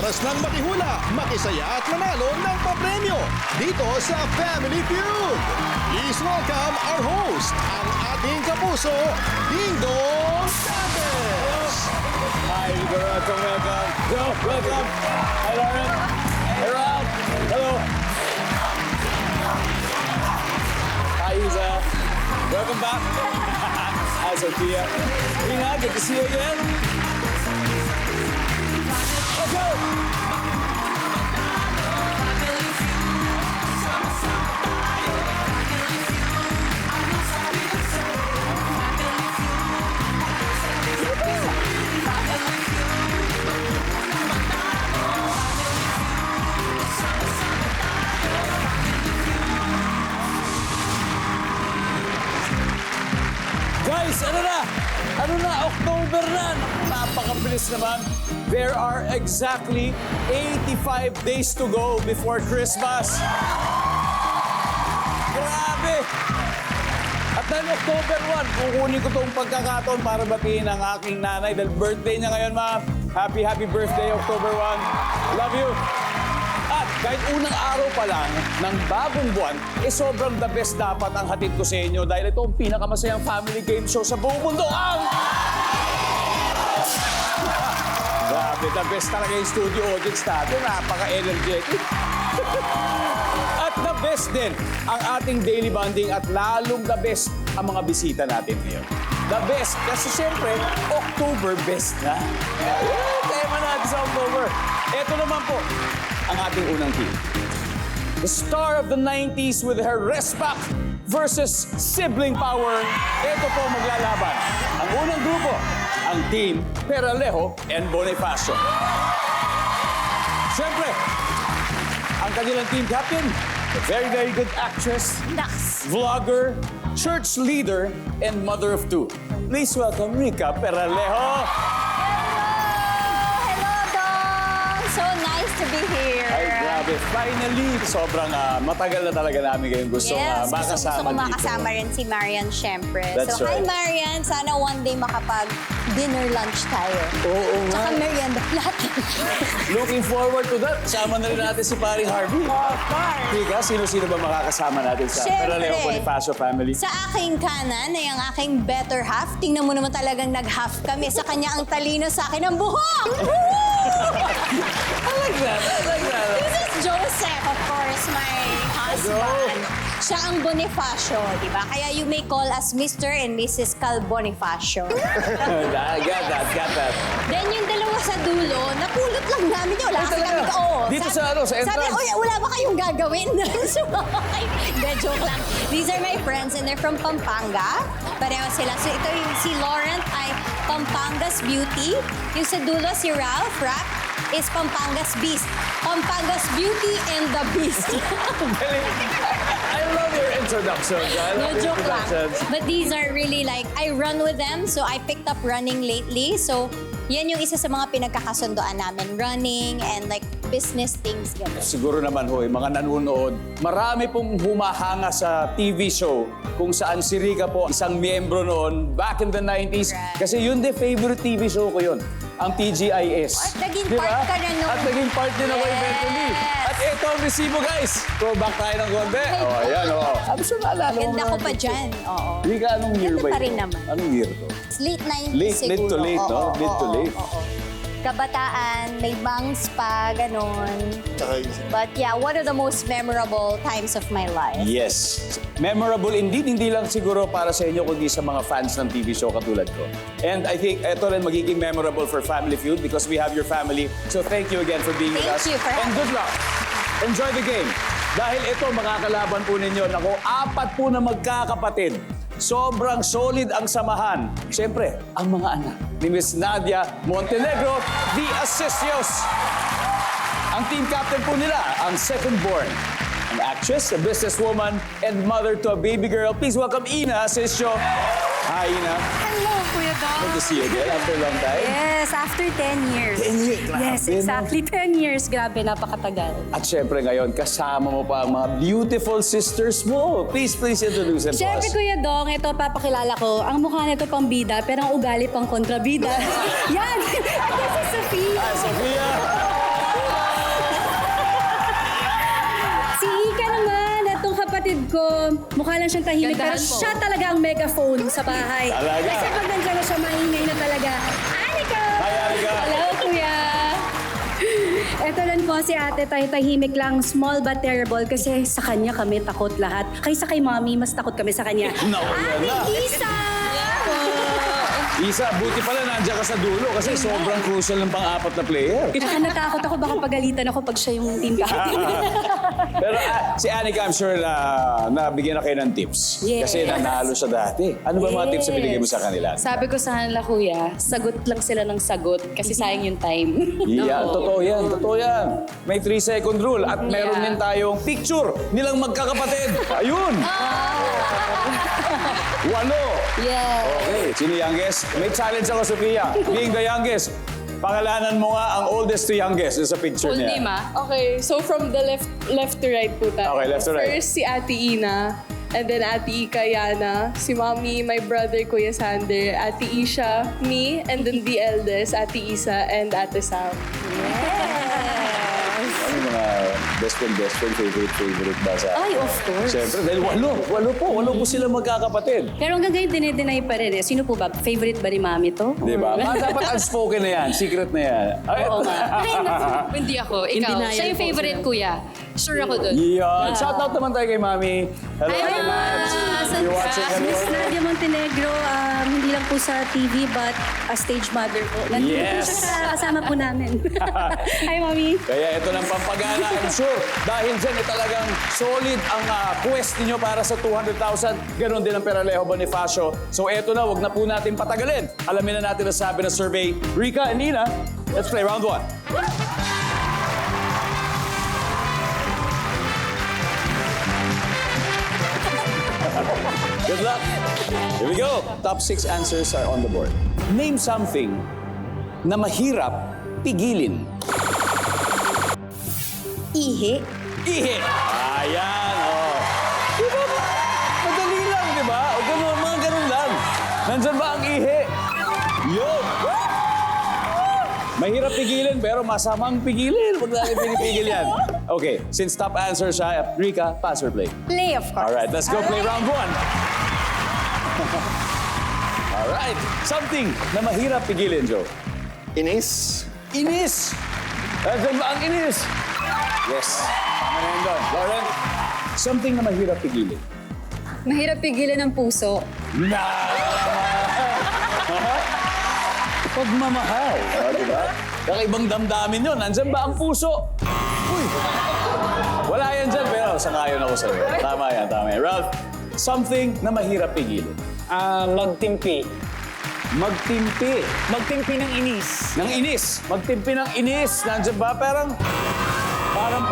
Oras ng makihula, makisaya at manalo ng papremyo dito sa Family Feud. Please welcome our host, ang ating kapuso, Ding Dong Dantes. Hi, welcome. Welcome. Hi, Lauren. Hey, Rob. Hello. Hi, Isa. Welcome back. Hi, Sophia. Ina, good to see you again. Let's go. Guys, ano na? October na. Napakabilis naman. There are exactly 85 days to go before Christmas. Grabe! At dahil October 1, kukunin ko itong pagkakataon para batiin ang aking nanay dahil birthday niya ngayon, ma'am. Happy birthday, October 1. Love you. At kahit unang araw pa lang ng bagong buwan, sobrang the best dapat ang hatid ko sa inyo dahil ito ang pinakamasayang family game show sa buong mundo. Grabe, the best talaga yung studio audience natin. Napaka-energetic. At the best din ang ating daily bonding at lalong the best ang mga bisita natin ngayon. The best, kasi siyempre, October best na. Tema natin sa October. Ito naman po, ang ating unang team. The star of the 90s with her respect versus sibling power. Ito po maglalaban. Ang unang grupo, ang team Peralejo and Bonifacio. Siyempre, ang kanilang team captain, a very good actress, vlogger, church leader, and mother of two. Please welcome Rica Peralejo. So nice to be here. Ay, grabe. Finally, sobrang matagal na talaga namin kayong gusto Gusto ko makasama dito. makasama rin si Marian, syempre. That's so, right. Hi Marian. Sana one day makapag-dinner lunch tayo. Oo nga. Tsaka merienda natin. Looking forward to that. Sama na rin natin si paring Harvey. Of course. Tika, sino-sino ba makakasama natin sa Syempre. Peralejo Bonifacio family? Sa aking kanan ay ang aking better half. Tingnan mo naman talagang nag-half kami. Sa kanya ang talino, sa akin ang buhok. I like that. This is Joseph, of course, my husband. Siya ang Bonifacio, di ba? Kaya you may call us Mr. and Mrs. Cal Bonifacio. Got that. Then yung dalawa sa dulo, napulot lang namin yun. Wala Ay, kasi talaga? kami, oo. Dito sa entrance? Sabi, wala ba kayong gagawin? Hindi, joke lang. These are my friends and they're from Pampanga. Pareho sila. So ito yung si Laurent ay Pampanga's Beauty. Yung sa dulo si Ralph is Pampanga's Beast. Pampanga's Beauty and the Beast. I love your introduction. No joke lang. But these are really like, I run with them. So I picked up running lately. So yan yung isa sa mga pinagkakasundoan namin. Running and like business things. Ganun. Siguro naman ho, mga nanonood, marami pong humahanga sa TV show kung saan si Rica po isang miyembro noon back in the 90s. Right. Kasi yun the favorite TV show ko yun, ang TGIS. At naging Di ba? part ka na nun. At naging part din ako Yes. eventually. At ito ang resibo, guys. Throwback tayo ng konti. Okay. Oh, ayan, oh. I'm sure naalala mo. Ganda mga ko pa picture. dyan. Oo. Rica, anong year Ganda ba pa ito? rin naman. Anong year to? It's late 90s Late siguro. to late, no? Oo, Mid to oo, late. oo. Kabataan, may bangs pa, ganon. But yeah, one of the most memorable times of my life. Yes. Memorable indeed, hindi lang siguro para sa inyo, kundi sa mga fans ng TV show katulad ko. And I think ito rin magiging memorable for Family Feud because we have your family. So thank you again for being with us. Thank you for And good luck. Enjoy the game. Dahil ito, makakalaban po ninyo. Naku, 4 po na magkakapatid. Sobrang solid ang samahan. Siyempre, ang mga anak ni Miss Nadia Montenegro, the Asisios. Ang team captain po nila, ang second born. An actress, a businesswoman, and mother to a baby girl. Please welcome Ina Asisio. Hi, Ina. Hello, Kuya Dong. Good to see you again after a long time. Yes, after 10 years. 10 years, grabe, Yes, no? exactly. 10 years. Grabe, napakatagal. At syempre ngayon, kasama mo pa ang mga beautiful sisters mo. Please introduce them to Siyempre, us. Kuya Dong, ito papakilala ko. Ang mukha nito pang bida, pero ang ugali pang kontrabida. Yan! Ito si Sophia. Hi, Sophia. mukha lang siyang tahimik. Pero Gandahan po. siya talaga ang megaphone sa bahay. Talaga? Kasi pag nandiyan na siya, maingay na talaga. Anika! Hi, Anika. Hello, kuya! Ito rin po si ate, tahimik lang, small but terrible. Kasi sa kanya kami takot lahat. Kaysa kay mommy, mas takot kami sa kanya. No, yan na. Ate Isa! Isa, buti pala nandiyan ka sa dulo kasi sobrang crucial ng pang-apat na player. Saka natakot ako, baka pagalitan ako pag siya yung team captain. Pero si Anika, I'm sure na nabigyan na kayo ng tips. Yes. Kasi nanalo siya dati. Ano ba mga tips na binigay mo sa kanila? Sabi ko sa kanila, kuya, sagot lang sila ng sagot kasi sayang yung time. Yeah, totoo yan, totoo yan. May 3-second rule at meron din tayong picture nilang magkakapatid. Ayun! 8. Yeah. Okay, sino youngest? May challenge ako, Sophia. Being the youngest, pangalanan mo nga ang oldest to youngest sa picture Full niya. name, ah. Okay, so from the left to right po tayo. Okay, left to right. First, si Ate Ina. And then Ate Ika, Yana. Si Mommy, my brother, Kuya Sander. Ate Isha, me. And then the eldest, Ate Isa, and Ate Sam. Ano yung mga best friend, favorite ba sa... Ay, of course. Siyempre, dahil 8 po sila magkakapatid. Pero hanggang ngayon, dinedeny pa rin eh. Sino po ba? Favorite ba ni mami to? Di ba? Dapat unspoken na yan, secret na yan. Ay, Oo nga. Hindi ako. Ikaw. denial Siya yung po, favorite, kuya. Sure ako dun. Yan. Shoutout naman tayo kay Mami. Hello, Hi, Mami. Mama. You're watching Miss ano? Nadia Montenegro, hindi lang po sa TV but a stage mother po. Nandito Yes. po siya kasama po namin. Hi, Mami. Kaya ito ng pampagana, I'm sure. Dahil dyan, talagang solid ang quest ninyo para sa 200,000. Ganon din ang Peralejo Bonifacio. So eto na, wag na po natin patagalin. Alamin na natin ang sabi ng survey. Rika and Nina, let's play round 1. Good luck. Here we go. Top 6 answers are on the board. Name something na mahirap pigilin. Ihi. Ihi. Ayan, oh. Di ba? Madali lang, di ba? O ganun, mga ganun lang. Nandyan ba ang ihi? Yun. Mahirap pigilin, pero masamang pigilin. Huwag natin pinipigil yan. Okay, since top answer siya, Rika, pass or play? Play, of course. All right, let's go play round 1. All right, something na mahirap pigilin, Joe. Inis. Inis! Nandyan ba ang inis? Yes. Tama na yun doon. Lauren, something na mahirap pigilin. Mahirap pigilan ng puso. Na! Pagmamahal. O, di ba? Kakaibang damdamin yun. Nandyan ba ang puso? Uy! Wala yan dyan, pero sangayon ako sa'yo. Tama yan, tama yan. Ralph, something na mahirap pigilin. Magtimpi. Magtimpi. Magtimpi ng inis. Ng inis. Magtimpi ng inis. Nandyan ba? Parang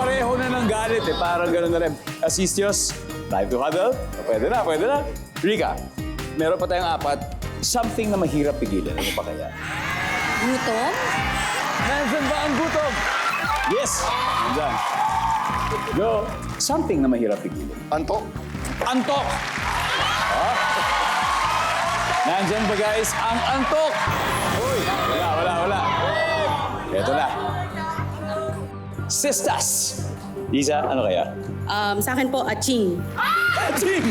pareho na ng galit eh. Parang gano'n na rin. Asistios, time to huddle. Pwede na, pwede na. Rika, meron pa tayong 4. Something na mahirap pigilan. Ano pa kaya? Gutom? Nandyan ba ang gutom? Yes! Nandyan. Go. Something na mahirap pigilan. Antok. Antok! Oh. Nandyan ba guys ang antok? Uy, wala. Ito na. Sistas. Isa, ano kaya? Sa akin po, aching. Aching!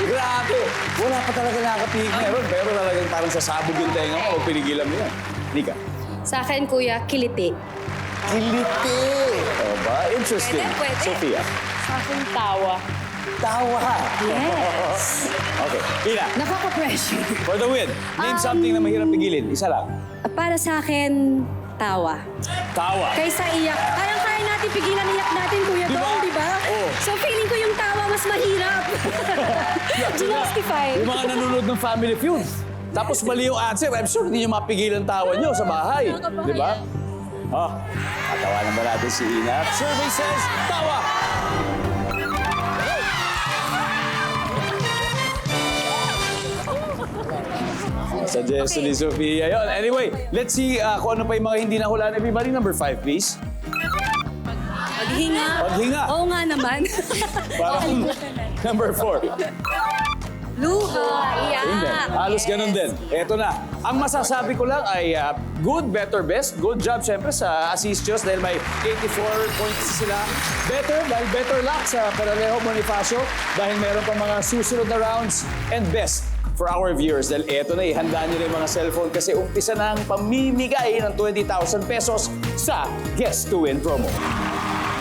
Grabe! Wala pa talaga nakapigil meron, pero talagang parang sasabog yung tenga mo o pinigilan mo yan. Nika. Sa akin, kuya, kiliti. Kiliti! O ba? Interesting. Pwede. Sophia. Sa akin, tawa. Tawa. Yes. Okay. Ina, Nakaka-pressure. for the win, name something na mahirap pigilin. Isa lang. Para sa akin, tawa. Tawa. Kaysa iyak. Parang kaya natin pigilan iyak natin, Kuya Di ba? Dong, di ba? Oo. So feeling ko yung tawa mas mahirap. Justify. Yung mga nanonood ng Family Feud. Tapos mali yung answer, I'm sure hindi nyo mapigilan tawa nyo sa bahay. Di ba? Oh, tatawanan ba natin si Ina? Survey says, tawa! Suggestion ni Sophia. Ayun. Anyway, let's see kung ano pa yung mga hindi nahulaan. Everybody, number 5, please. Paghinga. Paghinga. Oo nga naman. Parang number 4. Luha. Hindi. Halos ganun din. Eto na. Ang masasabi ko lang ay good, better, best. Good job siyempre sa Asisios dahil may 84 points sila. Better dahil better luck sa Peralejo Bonifacio dahil meron pa mga susunod na rounds. And best for our viewers dahil eto na, ihanda nyo na yung mga cellphone kasi umpisa na ang pamimigay ng 20,000 pesos sa Guess to Win promo.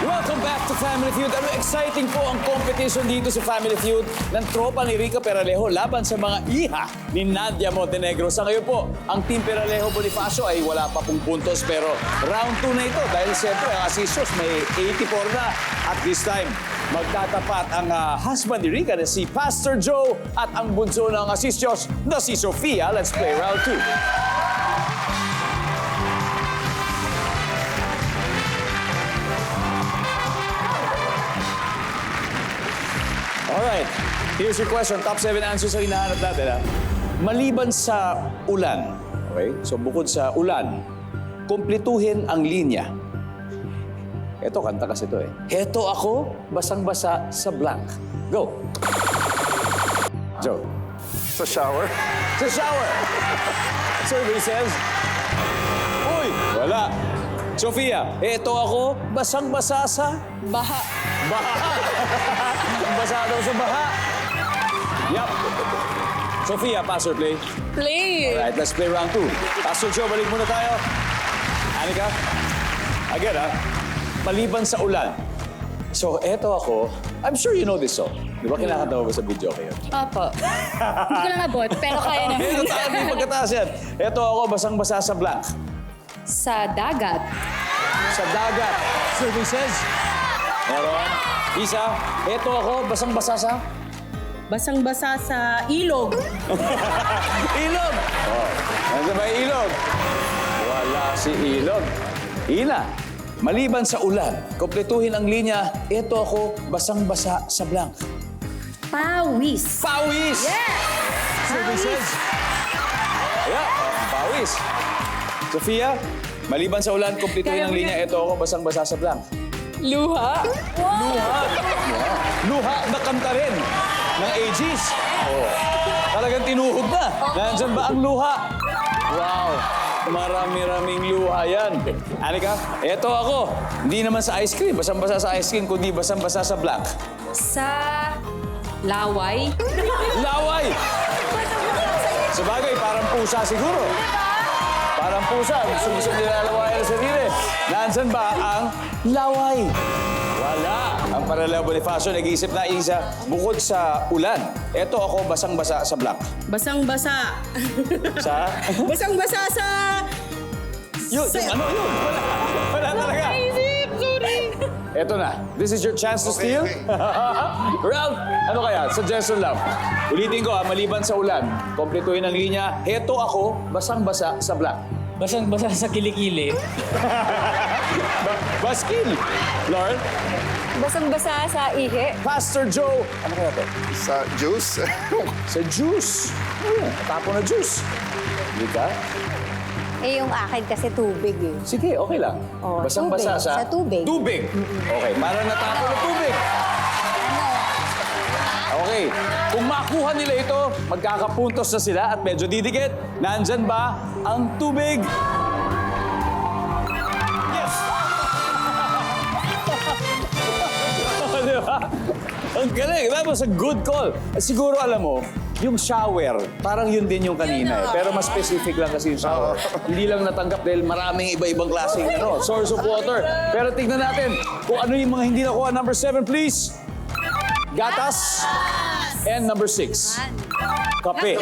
Welcome back to Family Feud. Ano exciting po ang competition dito sa Family Feud ng tropa ni Rica Peralejo laban sa mga iha ni Nadia Montenegro. Sa ngayon po, ang Team Peralejo Bonifacio ay wala pa pong puntos pero round 2 na ito dahil siyempre ang Asisios may 84 na. At this time, magtatapat ang husband ni Rica na si Pastor Joe at ang bunso ng Asisios na si Sofia. Let's play round 2. Alright, here's your question. Top 7 answers ang hinahanap natin. Maliban sa ulan, okay? So bukod sa ulan, kumpletuhin ang linya. Ito, kanta kasi ito eh. Heto ako, basang-basa sa blank. Go! Joe. Sa shower. Sa shower. Survey says, uy, wala. Sofia, heto ako, basang-basa sa Baha. baha. Basa daw sa baha. Yup. Sofia, pass or play? Play. Alright, let's play round 2. Pastor Joe, balik muna tayo. Anika? Again, maliban sa ulan. So, eto ako. I'm sure you know this song. Di ba kinakanta mo ba sa video kayo? Opo. Hindi ko lang abot, pero kaya na. Ito tayo, may pagkataas yan. Eto ako, basang-basa sa blank. Sa dagat. Sa dagat. Survey says. Meron. Isa, eto ako, basang-basa sa... Basang-basa sa ilog. Ilog! Oh, nandiyan ba yung ilog? Wala si ilog. Ina, maliban sa ulan, kumpletuhin ang linya, eto ako, basang-basa sa blank. Pawis. Pawis! Yes! Services. Yeah, pawis. Sofia, maliban sa ulan, kumpletuhin ang linya, eto ako, basang-basa sa blank. Luha. Luha! Luha na kanta rin ng AGs. Oh. Talagang tinuhod na. Nandyan ba ang luha? Wow! Marami-raming luha yan. Anika, eto ako. Hindi naman sa ice cream, basang-basa sa ice cream, kundi basang-basa sa blank. Sa laway. Laway! Sabagay, parang pusa siguro. Parang pusa, gusto nilalaway ang sarili. Nandyan ba ang laway? Wala. Ang Peralejo Bonifacio nag-iisip na isa, bukod sa ulan, eto ako basang-basa sa blank. Basang-basa. Sa? Basang-basa sa... Yun, ano yun? Wala talaga. Sorry. Eto na. This is your chance to steal. Ralph, ano kaya? Suggestion lang. Ulitin ko maliban sa ulan, kompletuhin ang linya, heto ako, basang-basa sa blank. Basang-basa sa kilikili. Baskil. Lauren, Basang-basa sa ihi. Pastor Joe, ano kaya to? Sa juice. Sa juice. Tapo na juice. Hindi ka? Eh, yung akin kasi tubig eh. Sige, okay lang. Oh, Basang-basa tubig. sa... Sa tubig. Tubig. Okay, para natapo na tubig. Okay, kung makuha nila ito, magkakapuntos na sila at medyo didikit. Nandyan ba ang tubig? Yes! Di ba? Ang galing. Tapos a good call. Siguro alam mo, yung shower, parang yun din yung kanina eh. Pero mas specific lang kasi yung shower. Hindi lang natanggap dahil maraming iba-ibang klaseng source of water. Pero tignan natin kung ano yung mga hindi nakuha. Number 7, please. Gatas. And number 6. Kape.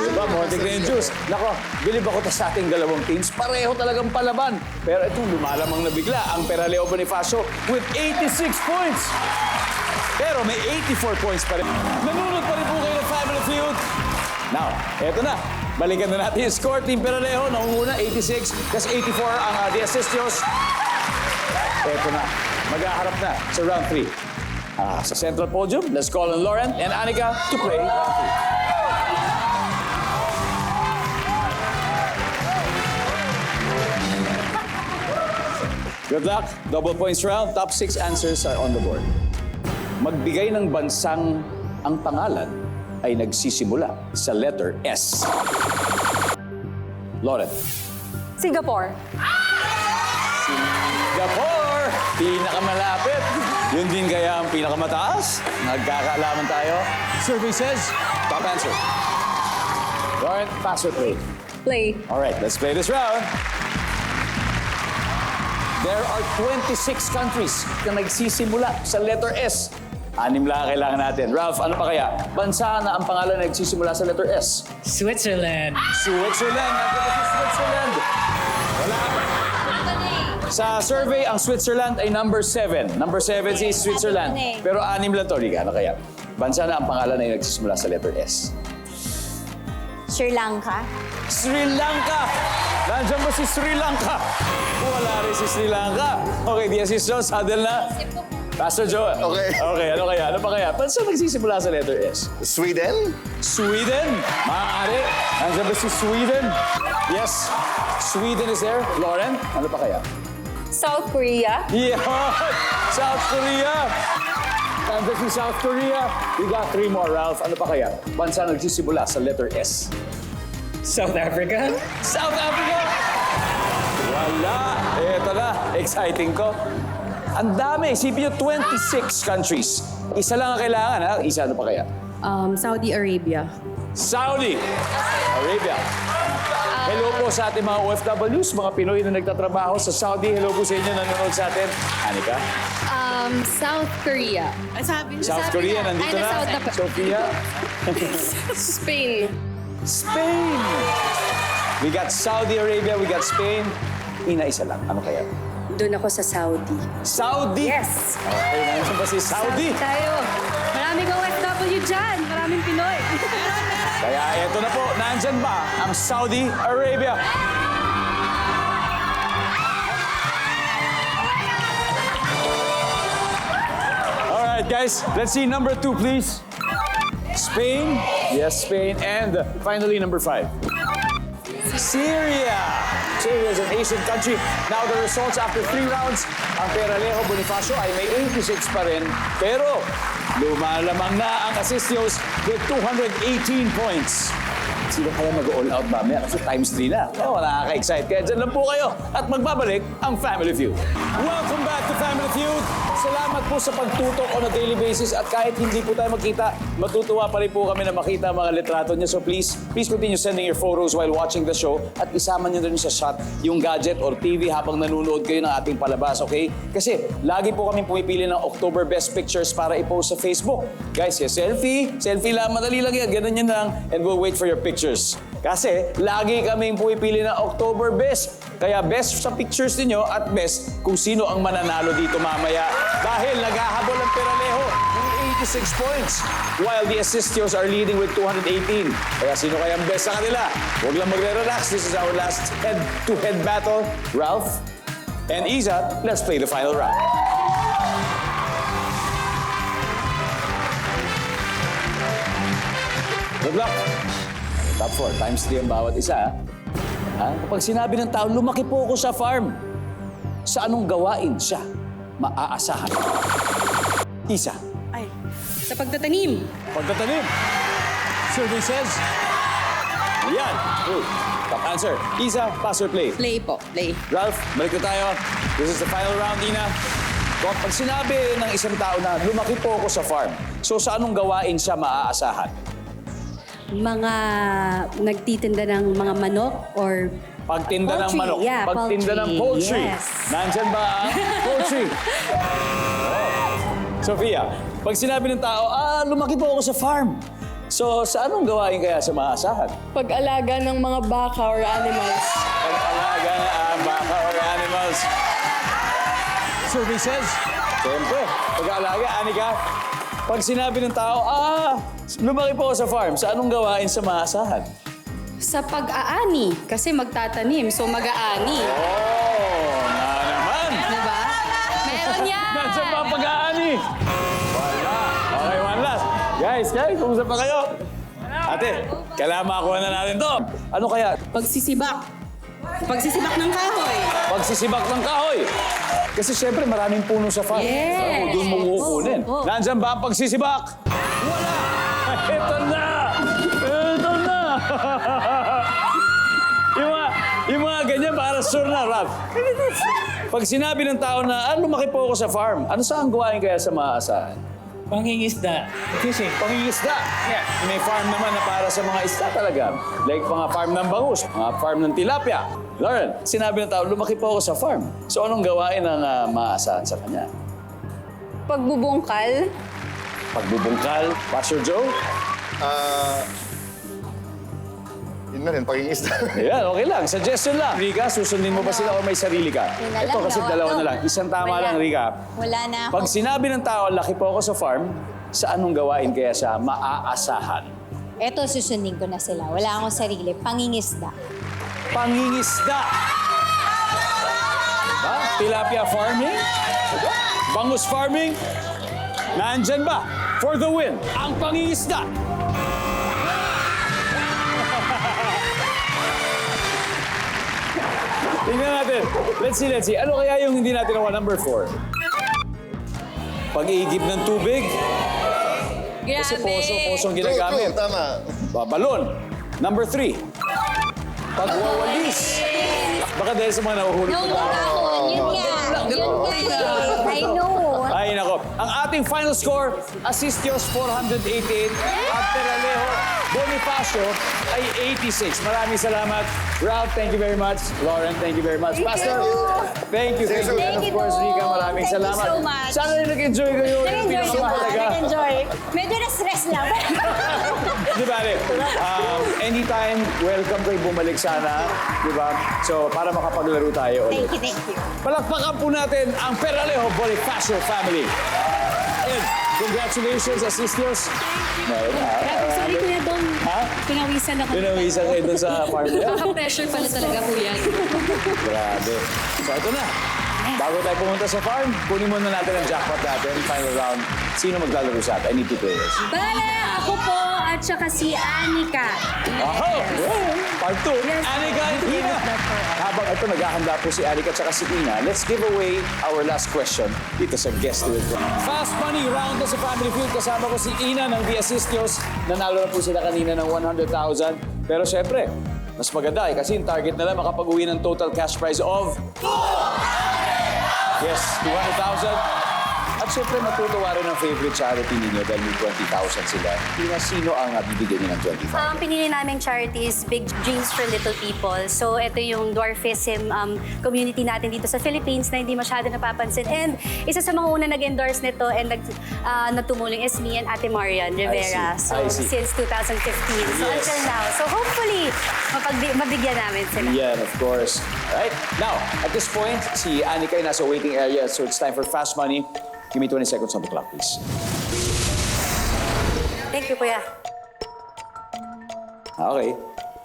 Diba, montig na yung juice. Nako, bilib ako sa ating dalawang teams. Pareho talagang palaban. Pero ito, lumalamang na bigla ang Peralejo Bonifacio with 86 points. Pero may 84 points pa rin. Nanunod pa rin po kayo ng Family Feud. Now, eto na. Balikan na natin yung score. Team Peralejo, nangunguna, 86. Kasi 84 ang The Asisios. Eto na. Mag-aharap na sa round 3. Sa central podium, let's call on Lauren and Anika to play round 3. Good luck. Double points round. Top 6 answers are on the board. Magbigay ng bansang ang pangalan ay nagsisimula sa letter S? Lauren. Singapore. Singapore! Pinakamalapit. Yun din kaya ang pinakamataas? Nagkakaalaman tayo. Survey says, top answer. Lauren, pass or play? Play. All right, let's play this round. There are 26 countries na nagsisimula sa letter S. 6 lang kailangan natin. Ralph, ano pa kaya? Bansa na ang pangalan na nagsisimula sa letter S. Switzerland. Switzerland. Nandito si Switzerland. Wala. Sa survey, ang Switzerland ay number 7. Number 7 si Switzerland. Pero 6 lang to. Ano kaya? Bansa na ang pangalan ay nagsisimula sa letter S. Sri Lanka. Sri Lanka! Nandiyan ba si Sri Lanka? Wala rin si Sri Lanka. Okay, di assist Joe. Saddle na. Pastor Joe. Okay. Okay, ano kaya? Ano pa kaya? Bansa nagsisimula sa letter S? Sweden? Sweden? Maaari. Nandiyan ba si Sweden? Yes. Sweden is there. Lauren, ano pa kaya? South Korea. Yeah! South Korea! Nandiyan si South Korea. We got 3 more, Ralph. Ano pa kaya? Bansa nagsisimula sa letter S. South Africa. South Africa! Wala. Eto na. Exciting ko. Ang dami. Isipin nyo, 26 countries. Isa lang ang kailangan, ha? Isa, ano pa kaya? Saudi Arabia. Saudi Arabia. Hello po sa ating mga OFWs, mga Pinoy na nagtatrabaho sa Saudi. Hello po sa inyo nanonood sa atin. Anika? South Korea. South Korea, nandito na. Sophia? Spain. Spain! We got Saudi Arabia, we got Spain. Isa lang. Ano kaya? Doon ako sa Saudi. Saudi! Yes! Okay, nandiyan ba si Saudi? Tayo. Maraming OFW dyan. Maraming Pinoy. Kaya eto na po, nandyan ba ang Saudi Arabia? Alright guys, let's see number 2 please. Spain, yes Spain, and finally number 5. Syria. Syria is an Asian country. Now the results after 3 rounds, ang Peralejo Bonifacio ay may 86 pa rin, pero lumalamang na ang Asisios with 218 points. Sino kaya mag-all out mamaya? Kasi times 3 na. Oh, nakaka-excite. Kaya dyan lang po kayo at magbabalik ang Family Feud. Welcome back to Family Feud. Salamat po sa pagtutok on a daily basis at kahit hindi po tayo magkita, matutuwa pa rin po kami na makita ang mga litrato niyo. So please continue sending your photos while watching the show at isama niyo rin sa shot yung gadget or TV habang nanonood kayo ng ating palabas, okay? Kasi lagi po kami pumipili ng October Best Pictures para i-post sa Facebook. Guys, selfie lang, madali lang yan, ganun yan lang, and we'll wait for your pictures. Kasi lagi kaming pumipili ng October Best. Kaya best sa pictures ninyo at best kung sino ang mananalo dito mamaya. Dahil naghahabol ang Peralejo ng 86 points while the Asisios are leading with 218. Kaya sino kaya ang best sa kanila? Huwag lang magre-relax. This is our last head-to-head battle. Ralph and Iza, let's play the final round. Good luck. Top 4, times 3 ang bawat isa. Ha? Kapag sinabi ng tao, lumaki po ako sa farm. Sa anong gawain siya maaasahan? Isa. Ay, sa pagtatanim. Pagtatanim. Survey says, yan. Good. Top answer. Isa, pass or play? Play po, play. Ralph, balik na tayo. This is the final round, Ina. Kapag sinabi ng isang tao na lumaki po ako sa farm, so sa anong gawain siya maaasahan? Mga nagtitinda ng mga manok or Pagtinda ng poultry. manok. Yeah, Pagtinda ng poultry. Yes. Nandyan ba ang poultry? Sophia, pag sinabi ng tao, lumaki po ako sa farm. So, sa anong gawain kaya sa maasahan? Pag-alaga ng mga baka or animals. Pag-alaga ng baka or animals. Survey says, siyempre, pag-alaga, Anika, pag sinabi ng tao, lumaki po ako sa farm, sa anong gawain sa maasahan? Sa pag-aani. Kasi magtatanim, so mag-aani. Oh, na naman! Diba? Meron yan! Nandiyan ba ang pag-aani? Wala. Okay, one last. Guys, kumusta pa kayo? Ate, kailangan makakuha na natin to. Ano kaya? pagsisibak. Pagsisibak ng kahoy. Pagsisibak ng kahoy. Kasi siyempre maraming puno sa farm. Yes. Doon mo kukunin. Oo. Nandiyan ba ang pagsisibak? Wala! Ito na! Ito na! yung mga ganyan, para sure na, Ralph. Pag sinabi ng tao na, lumaki po ako sa farm, ano saan gawain kaya sa maaasahan? Pangingisda. Fishing. Pangingisda. Yeah. May farm naman na para sa mga isda talaga. Like mga farm ng bangus, mga farm ng tilapia. Lauren, sinabi ng tao, lumaki po ako sa farm. So anong gawain ang maaasahan sa kanya? Pagbubungkal. Pagbubungkal. Pastor Joe? Yun na rin, pag-iisda. Ayan, okay lang. Suggestion lang. Rika, susundin mo ba sila o may sarili ka? Yun na Ito lang, kasi no? dalawa Ito. na lang. Isang tama Wala. lang, Rika. Wala na ako. Pag sinabi ng tao, laki po ako sa farm, sa anong gawain kaya siya maaasahan? Eto, susundin ko na sila. Wala akong sarili. Pangingisda. Pangingisda. Ba? Tilapia farming? Bangus farming? Nandyan ba? For the win, ang pangingisda. Tingnan natin. Let's see. Ano kaya yung hindi natin nawa number 4? Pag-iigib ng tubig. Kasi poso-posong ginagamit. True, tama. Balon. Number 3. Pagwawalis. Baka dahil sa mga nahuhulog No, na tao. yun nga. Yun nga. I know. Ay, nako. Ang ating final score, Asistios 488 at Peralejo Bonifacio ay 86. Maraming salamat. Ralph, thank you very much. Lauren, thank you very much. Pastor, thank you. And Thank of you course, po. Rika, maraming Thank you salamat. so much. Sana rin nag-enjoy kayo. Nag-enjoy Yung ko ba? pinakamahalaga. Nag-enjoy. Medyo na-stress lang. Di ba, anytime, welcome kayo bumalik sana. Di ba? So, para makapaglaro tayo ulit. Thank you. Palakpakan po natin ang Peralejo Bonifacio family. And congratulations, Asistios. Sorry, Kuya Dong. Ha? Pinawisan ako. Pinawisan kayo dun sa farm niya. Nakaka-pressure pala talaga po yan. Grabe. So, ito na. Bago tayo pumunta sa farm, kunin muna natin ang jackpot natin. Final round. Sino maglalaro sa atin? I need 2 players. Bale, ako po at saka si Anika. Aha! Part 2. Anika and Ina. Habang ito, naghahanda po si Anika at si Ina, let's give away our last question dito sa Guest With. Fast Money round na sa Family Feud. Kasama ko si Ina ng The Asistios. Nanalo na po sila kanina ng 100,000. Pero syempre, mas maganda kasi yung target nila makapag-uwi ng total cash prize of... Yes, 200,000. At syempre, matutuwa rin ang favorite charity ninyo dahil may 20,000 sila. Sino ang bibigyan niyo ng 25? Ang pinili naming charity is Big Dreams for Little People. So, ito yung dwarfism community natin dito sa Philippines na hindi masyado napapansin. And isa sa mga una nag-endorse nito and natumuling is me and Ate Marian Rivera. So, I see. since 2015. So, Yes. until now. So, hopefully, mabigyan namin sila. Yeah, of course. Right? Now, at this point, si Anika ay nasa waiting area, so it's time for Fast Money. Give me 20 seconds on the clock, please. Thank you, Kuya. Okay.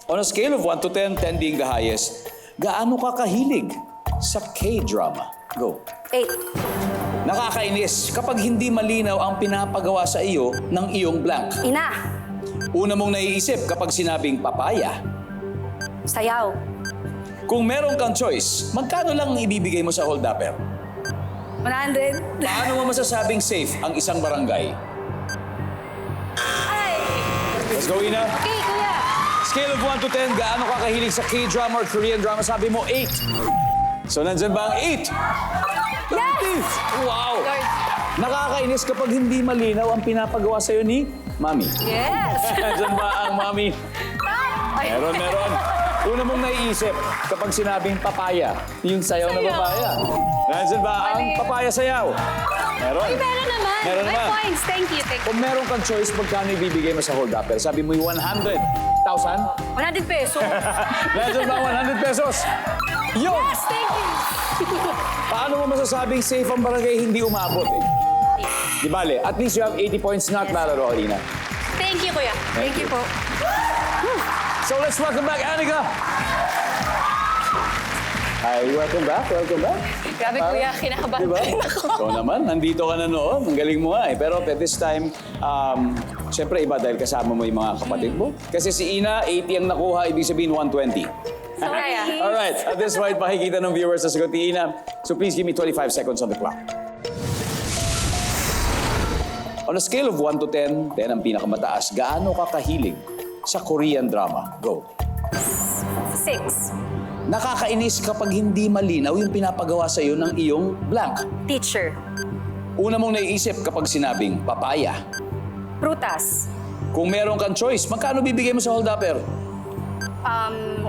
On a scale of 1 to 10, 10 being the highest, gaano ka kahilig sa K-drama? Go. 8. Nakakainis kapag hindi malinaw ang pinapagawa sa iyo ng iyong blank. Ina. Una mong naiisip kapag sinabing papaya. Sayaw. Kung meron kang choice, magkano lang ang ibibigay mo sa hold-upper? 100. Paano mo masasabing safe ang isang barangay? Ay! Let's go, Ina. Okay, Kuya. Scale of 1 to 10, gaano ka kahilig sa K-drama or Korean drama? Sabi mo, 8. So, nandyan ba ang 8? Yes! Wow! Nakakainis kapag hindi malinaw ang pinapagawa sa'yo ni Mami. Yes! Nandyan ba ang Mami? Meron. Una mong naiisip kapag sinabing papaya, yung sayaw na papaya. Nandyan ba ang papaya sayaw? Meron. Meron naman. Meron May naman. points. Thank you. Kung meron kang choice, magkano ibibigay mo sa hold-upper? Sabi mo yung 100,000? 100 pesos. Nandyan ba ang 100 pesos? Yun! Yes, thank you. Paano mo masasabing safe ang barangay hindi umabot eh? Di bale, at least you have 80 points not lalaro, Alina. Thank you, Kuya. Thank you po. So let's welcome back Anika. Hi, welcome back. Grabe, Kuya, kinakabahan Diba? pa rin ako. So naman, nandito ka na noon. Ang galing mo nga eh. Pero at this time, syempre iba dahil kasama mo yung mga kapatid mo. Kasi si Ina, 80 ang nakuha, ibig sabihin 120. Sorry. Alright, at this point, makikita ng viewers na sagot ni Ina. So please give me 25 seconds on the clock. On a scale of 1 to 10, 10 ang pinakamataas, gaano ka kahilig sa Korean drama? Go. 6. Nakakainis kapag hindi malinaw yung pinapagawa sa iyo ng iyong blank. Teacher. Una mong naiisip kapag sinabing papaya. Prutas. Kung meron kang choice, magkano bibigay mo sa hold-upper? 100.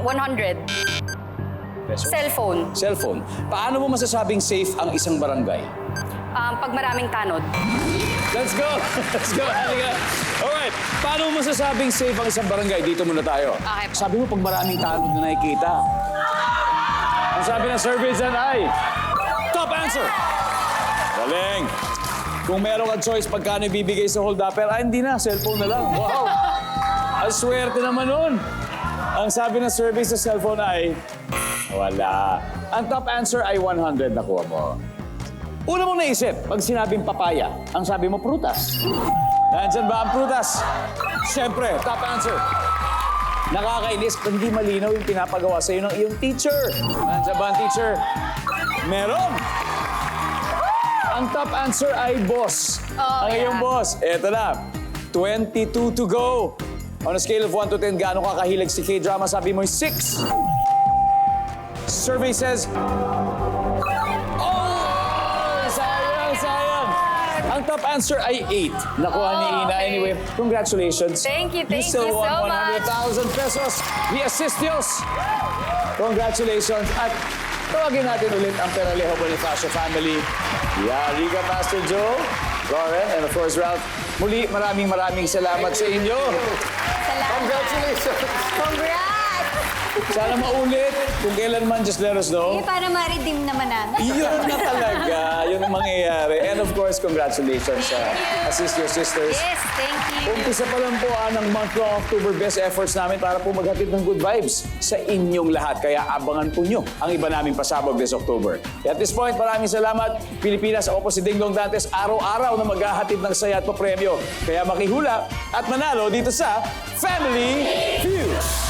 Cellphone. Cellphone. Paano mo masasabing safe ang isang barangay? Pag maraming tanod. Let's go! Let's go! Halika! Alright, paano mo masasabing safe ang isang barangay? Dito muna tayo. Okay. Sabi mo pag maraming tanod na nakikita. Ang sabi ng survey dyan ay... Top answer! Galing! Kung meron kang choice, pagkano ibibigay sa hold-upper? Hindi na, cellphone na lang. Wow! Ang swerte naman nun! Ang sabi ng survey sa cellphone ay... Wala. Ang top answer ay 100 nakuha mo. Una mong naisip, pag sinabing papaya, ang sabi mo prutas. Nandyan ba ang prutas? Siyempre, top answer. Nakakainis kung hindi malinaw yung pinapagawa sa iyo ng iyong teacher. Nandyan ba ang teacher? Meron. Ang top answer ay boss. Ang iyong boss. Eto na. 22 to go. On a scale of 1 to 10, gaano ka kahilig si K-drama? Sabi mo 6. Survey says... Sayang. Ang top answer ay 8. Nakuha ni Ina. Anyway, congratulations. Thank you You still so won much. 100,000 pesos. The Assistios. Congratulations. At tawagin natin ulit ang Peralejo Bonifacio family. Riga, Pastor Joe, Lauren, and of course, Ralph. Muli, maraming salamat sa inyo. Salamat. Congratulations! Congrats! Sana maulit. Kung kailanman, just let us know. Para ma-redeem naman namin. Yun na talaga. Yun ang mangyayari. And of course, congratulations sa Assist Your Sisters. Yes, thank you. Umpisa pa lang po ng month ng October, best efforts namin para po maghatid ng good vibes sa inyong lahat. Kaya abangan po nyo ang iba naming pasabog this October. At this point, maraming salamat. Pilipinas, ako po si Dingdong Dantes. Araw-araw na maghahatid ng saya at papremyo. Kaya makihula at manalo dito sa Family Feud.